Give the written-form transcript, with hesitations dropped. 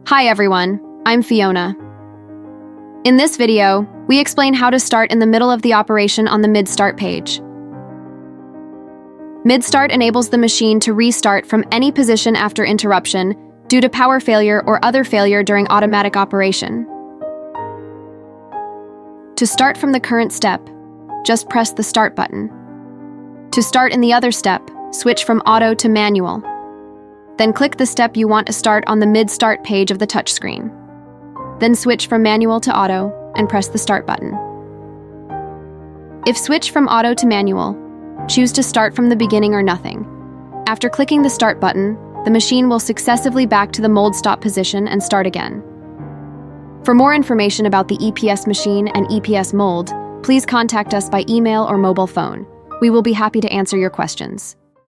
Hi everyone, I'm Fiona. In this video, we explain how to start in the middle of the operation on the mid-start page. Mid-start enables the machine to restart from any position after interruption due to power failure or other failure during automatic operation. To start from the current step, just press the Start button. To start in the other step, switch from auto to manual. Then click the step you want to start on the mid-start page of the touchscreen. Then switch from manual to auto and press the Start button. If switch from auto to manual, choose to start from the beginning or nothing. After clicking the Start button, the machine will successively back to the mold stop position and start again. For more information about the EPS machine and EPS mold, please contact us by email or mobile phone. We will be happy to answer your questions.